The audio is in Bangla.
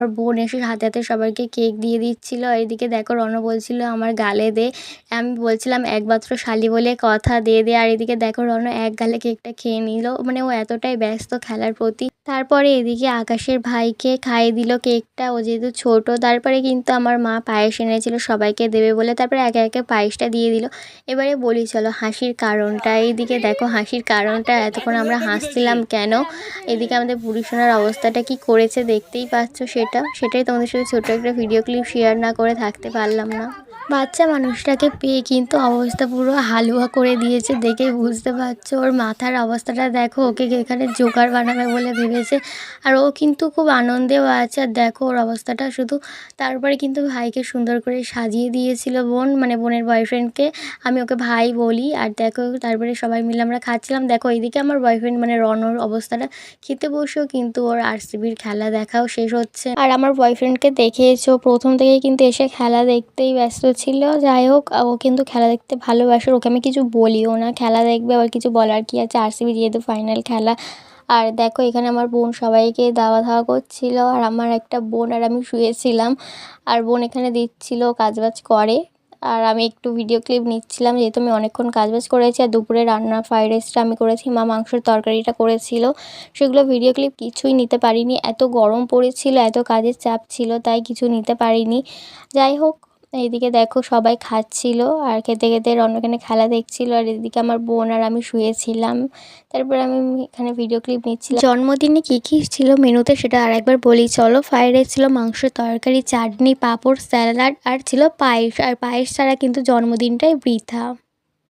আমার বোন এসে হাতে হাতে সবাইকে কেক দিয়ে দিচ্ছিল। আর এদিকে দেখো রণ বলছিল আমার গালে দে। আমি বলছিলাম একমাত্র শালি বলে কথা, দে দে। আর এদিকে দেখো রণ এক গালে কেকটা খেয়ে নিল, মানে ও এতটাই ব্যস্ত খেলার প্রতি। তারপরে এদিকে আকাশের ভাইকে খাইয়ে দিল কেকটা, ও যেহেতু ছোট। তারপরে কিন্তু আমার মা পায়েস এনেছিল সবাইকে দেবে বলে, তারপরে একে একে পায়েসটা দিয়ে দিল। এবারে বলি চলো হাসির কারণটা। এইদিকে দেখো হাসির কারণটা, এতক্ষণ আমরা হাসছিলাম কেন। এদিকে আমাদের বুড়িসোনার অবস্থাটা কি করেছে দেখতেই পাচ্ছ, সেটাই তোমাদের সাথে ছোট্ট একটা ভিডিও ক্লিপ শেয়ার না করে থাকতে পারলাম না। বাচ্চা মানুষটাকে পেয়ে কিন্তু অবস্থা পুরো হালুয়া করে দিয়েছে, দেখেই বুঝতে পারছো। ওর মাথার অবস্থাটা দেখো, ওকে এখানে জোকার বানাবে বলে ভেবেছে। আর ও কিন্তু খুব আনন্দেও আছে, আর দেখো ওর অবস্থাটা শুধু। তারপরে কিন্তু ভাইকে সুন্দর করে সাজিয়ে দিয়েছিল বোন, মানে বোনের বয়ফ্রেন্ডকে। আমি ওকে ভাই বলি। আর দেখো তারপরে সবাই মিলে আমরা খাচ্ছিলাম। দেখো এইদিকে আমার বয়ফ্রেন্ড মানে রনর অবস্থাটা, খেতে বসেও কিন্তু ওর আরসিবির খেলা দেখাও শেষ হচ্ছে। আর আমার বয়ফ্রেন্ডকে দেখেছো প্রথম থেকে কিন্তু এসে খেলা দেখতেই ব্যস্ত ছিল। যাই হোক, ও কিন্তু খেলা দেখতে ভালোবাসে, ওকে আমি কিছু বলিও না, খেলা দেখবে আবার কিছু বলার কি আছে, আরসিবি যেহেতু ফাইনাল খেলা। আর দেখো এখানে আমার বোন সবাইকে দাওয়া ধাওয়া করছিল, আর আমার একটা বোন আর আমি শুয়েছিলাম। আর বোন এখানে দিচ্ছিল কাজবাজ করে, আর আমি একটু ভিডিও ক্লিপ নিচ্ছিলাম, যেহেতু আমি অনেকক্ষণ কাজবাজ করেছি। আর দুপুরে রান্না ফ্রাইড রাইসটা আমি করেছি, মা মাংসের তরকারিটা করেছিল, সেগুলো ভিডিও ক্লিপ কিছুই নিতে পারিনি। এত গরম পড়েছিল, এত কাজের চাপ ছিল, তাই কিছু নিতে পারিনি। যাই হোক, এইদিকে দেখো সবাই খাচ্ছিল, আর খেতে খেতে রনখানে খেলা দেখছিল, আর এদিকে আমার বোন আর আমি শুয়েছিলাম। তারপরে আমি এখানে ভিডিও ক্লিপ নিচ্ছিলাম। জন্মদিনে কী কী ছিল মেনুতে সেটা আর একবার বলি চলো। ফ্রাইড রাইস ছিল, মাংসের তরকারি, চাটনি, পাঁপড়, স্যালাড, আর ছিল পায়েস। আর পায়েস ছাড়া কিন্তু জন্মদিনটাই বৃথা।